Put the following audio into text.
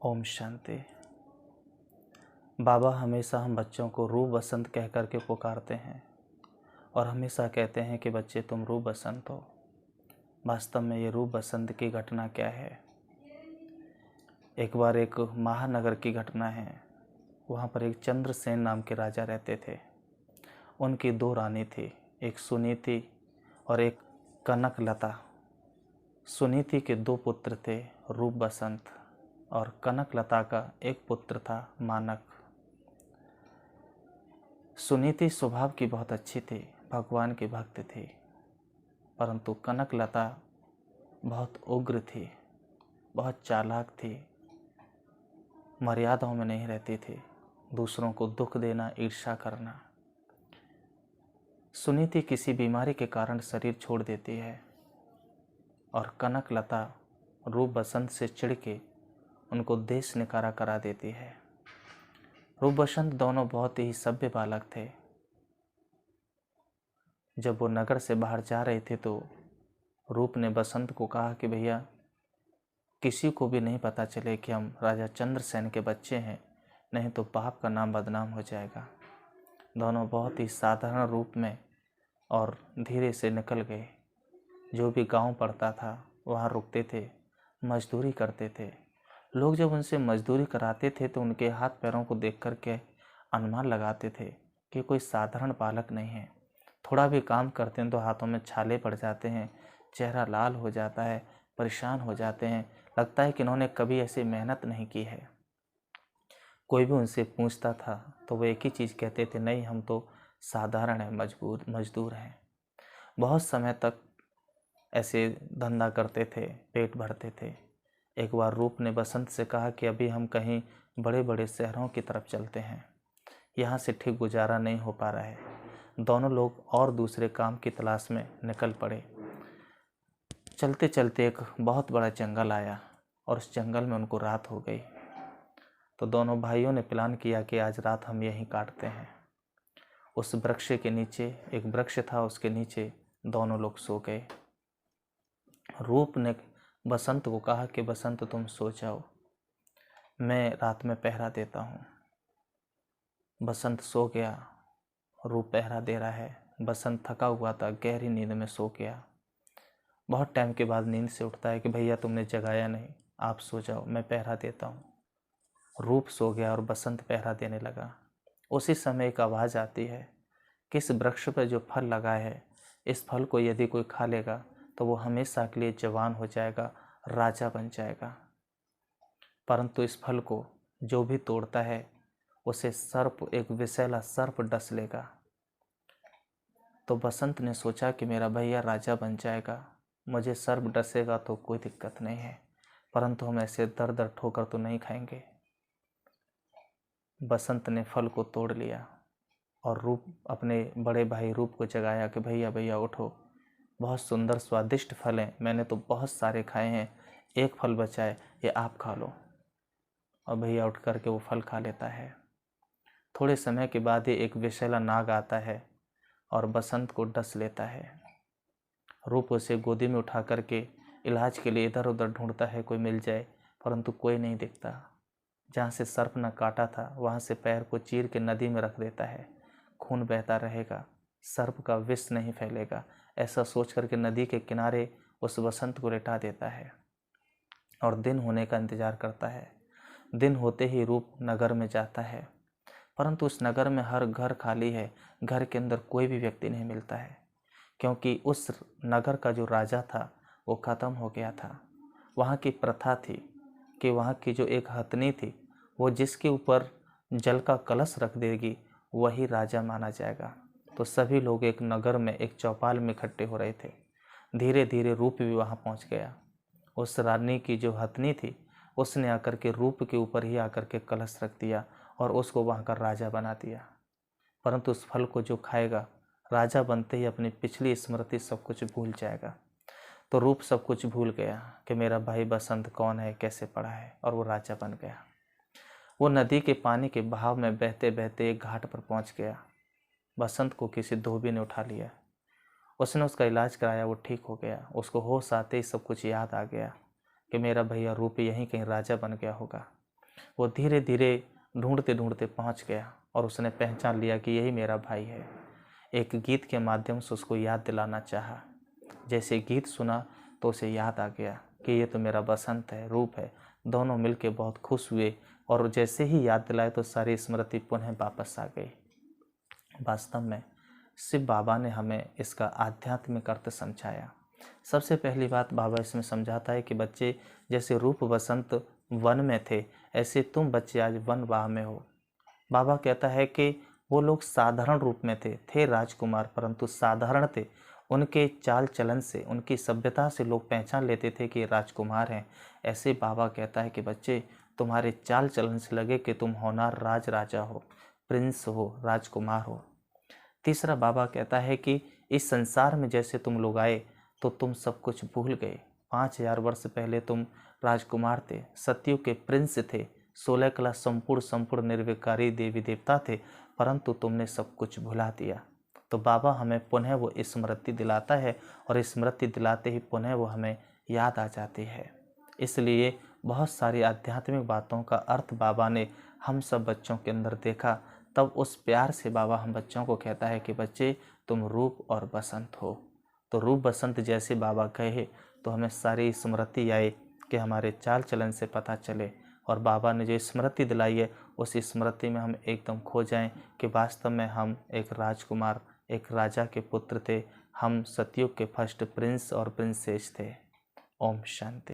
ओम शांति। बाबा हमेशा हम बच्चों को रूप बसंत कह कर के पुकारते हैं और हमेशा कहते हैं कि बच्चे तुम रूप बसंत हो। वास्तव में ये रूप बसंत की घटना क्या है? एक बार एक महानगर की घटना है। वहाँ पर एक चंद्रसेन नाम के राजा रहते थे। उनकी दो रानी थी, एक सुनीति और एक कनकलता। सुनीति के दो पुत्र थे, रूप बसंत, और कनकलता का एक पुत्र था, मानक। सुनीति स्वभाव की बहुत अच्छी थी, भगवान की भक्त थी, परंतु कनकलता बहुत उग्र थी, बहुत चालाक थी, मर्यादाओं में नहीं रहती थी, दूसरों को दुख देना, ईर्ष्या करना। सुनीति किसी बीमारी के कारण शरीर छोड़ देती है और कनकलता रूप बसंत से चिढ़ के उनको देश निकारा करा देती है। रूप बसंत दोनों बहुत ही सभ्य बालक थे। जब वो नगर से बाहर जा रहे थे तो रूप ने बसंत को कहा कि भैया किसी को भी नहीं पता चले कि हम राजा चंद्रसेन के बच्चे हैं, नहीं तो बाप का नाम बदनाम हो जाएगा। दोनों बहुत ही साधारण रूप में और धीरे से निकल गए। जो भी गांव पड़ता था वहाँ रुकते थे, मजदूरी करते थे। लोग जब उनसे मजदूरी कराते थे तो उनके हाथ पैरों को देख कर के अनुमान लगाते थे कि कोई साधारण बालक नहीं है। थोड़ा भी काम करते हैं तो हाथों में छाले पड़ जाते हैं, चेहरा लाल हो जाता है, परेशान हो जाते हैं, लगता है कि इन्होंने कभी ऐसी मेहनत नहीं की है। कोई भी उनसे पूछता था तो वो एक ही चीज़ कहते थे, नहीं हम तो साधारण हैं, मजदूर हैं। बहुत समय तक ऐसे धंधा करते थे, पेट भरते थे। एक बार रूप ने बसंत से कहा कि अभी हम कहीं बड़े बड़े शहरों की तरफ चलते हैं, यहाँ से ठीक गुजारा नहीं हो पा रहा है। दोनों लोग और दूसरे काम की तलाश में निकल पड़े। चलते चलते एक बहुत बड़ा जंगल आया और उस जंगल में उनको रात हो गई। तो दोनों भाइयों ने प्लान किया कि आज रात हम यहीं काटते हैं। उस वृक्ष के नीचे, एक वृक्ष था, उसके नीचे दोनों लोग सो गए। रूप ने बसंत को कहा कि बसंत तुम सो जाओ, मैं रात में पहरा देता हूँ। बसंत सो गया, रूप पहरा दे रहा है। बसंत थका हुआ था, गहरी नींद में सो गया। बहुत टाइम के बाद नींद से उठता है कि भैया तुमने जगाया नहीं, आप सो जाओ, मैं पहरा देता हूँ। रूप सो गया और बसंत पहरा देने लगा। उसी समय एक आवाज़ आती है कि इस वृक्ष पर जो फल लगा है, इस फल को यदि कोई खा लेगा तो वो हमेशा के लिए जवान हो जाएगा, राजा बन जाएगा। परंतु इस फल को जो भी तोड़ता है उसे सर्प, एक विषैला सर्प डस लेगा। तो बसंत ने सोचा कि मेरा भैया राजा बन जाएगा, मुझे सर्प डसेगा तो कोई दिक्कत नहीं है, परंतु हम ऐसे दर दर ठोकर तो नहीं खाएंगे। बसंत ने फल को तोड़ लिया और रूप, अपने बड़े भाई रूप को जगाया कि भैया भैया उठो, बहुत सुंदर स्वादिष्ट फल हैं, मैंने तो बहुत सारे खाए हैं, एक फल बचा है, ये आप खा लो। और भैया उठ कर के वो फल खा लेता है। थोड़े समय के बाद ही एक विषैला नाग आता है और बसंत को डस लेता है। रूप उसे गोदी में उठा करके इलाज के लिए इधर उधर ढूंढता है, कोई मिल जाए, परंतु कोई नहीं दिखता। जहाँ से सर्प न काटा था वहाँ से पैर को चीर के नदी में रख देता है, खून बहता रहेगा, सर्प का विष नहीं फैलेगा, ऐसा सोच करके नदी के किनारे उस बसंत को लेटा देता है और दिन होने का इंतज़ार करता है। दिन होते ही रूप नगर में जाता है, परंतु उस नगर में हर घर खाली है, घर के अंदर कोई भी व्यक्ति नहीं मिलता है, क्योंकि उस नगर का जो राजा था वो ख़त्म हो गया था। वहाँ की प्रथा थी कि वहाँ की जो एक हथनी थी, वो जिसके ऊपर जल का कलश रख देगी वही राजा माना जाएगा। तो सभी लोग एक नगर में, एक चौपाल में इकट्ठे हो रहे थे। धीरे धीरे रूप भी वहाँ पहुँच गया। उस रानी की जो हथनी थी उसने आकर के रूप के ऊपर ही आकर के कलश रख दिया और उसको वहाँ का राजा बना दिया। परंतु उस फल को जो खाएगा, राजा बनते ही अपनी पिछली स्मृति सब कुछ भूल जाएगा। तो रूप सब कुछ भूल गया कि मेरा भाई बसंत कौन है, कैसे पड़ा है, और वो राजा बन गया। वो नदी के पानी के बहाव में बहते बहते एक घाट पर पहुंच गया। बसंत को किसी धोबी ने उठा लिया, उसने उसका इलाज कराया, वो ठीक हो गया। उसको होश आते ही सब कुछ याद आ गया कि मेरा भैया रूप यहीं कहीं राजा बन गया होगा। वो धीरे धीरे ढूंढते ढूंढते पहुंच गया और उसने पहचान लिया कि यही मेरा भाई है। एक गीत के माध्यम से उसको याद दिलाना चाहा। जैसे गीत सुना तो उसे याद आ गया कि ये तो मेरा बसंत है, रूप है। दोनों मिलके बहुत खुश हुए और जैसे ही याद दिलाए तो सारी स्मृति पुनः वापस आ गई। वास्तव में शिव बाबा ने हमें इसका आध्यात्मिक अर्थ समझाया। सबसे पहली बात बाबा इसमें समझाता है कि बच्चे जैसे रूप बसंत वन में थे, ऐसे तुम बच्चे आज वन वाह में हो। बाबा कहता है कि वो लोग साधारण रूप में थे राजकुमार, परंतु साधारण थे। उनके चाल चलन से, उनकी सभ्यता से लोग पहचान लेते थे कि राजकुमार हैं। ऐसे बाबा कहता है कि बच्चे तुम्हारे चाल चलन से लगे कि तुम होनार राजा हो, प्रिंस हो, राजकुमार हो। तीसरा बाबा कहता है कि इस संसार में जैसे तुम लोग आए तो तुम सब कुछ भूल गए। 5000 वर्ष पहले तुम राजकुमार थे, सतयुग के प्रिंस थे, 16 कला संपूर्ण निर्विकारी देवी देवता थे, परंतु तुमने सब कुछ भुला दिया। तो बाबा हमें पुनः वो स्मृति दिलाता है और स्मृति दिलाते ही पुनः वो हमें याद आ जाती है। इसलिए बहुत सारी आध्यात्मिक बातों का अर्थ बाबा ने हम सब बच्चों के अंदर देखा। तब उस प्यार से बाबा हम बच्चों को कहता है कि बच्चे तुम रूप और बसंत हो। तो रूप बसंत जैसे बाबा कहे तो हमें सारी स्मृति आए कि हमारे चाल चलन से पता चले, और बाबा ने जो स्मृति दिलाई है उस स्मृति में हम एकदम खो जाएं कि वास्तव में हम एक राजकुमार, एक राजा के पुत्र थे। हम सतयुग के फर्स्ट प्रिंस और प्रिंसेस थे। ओम शांति।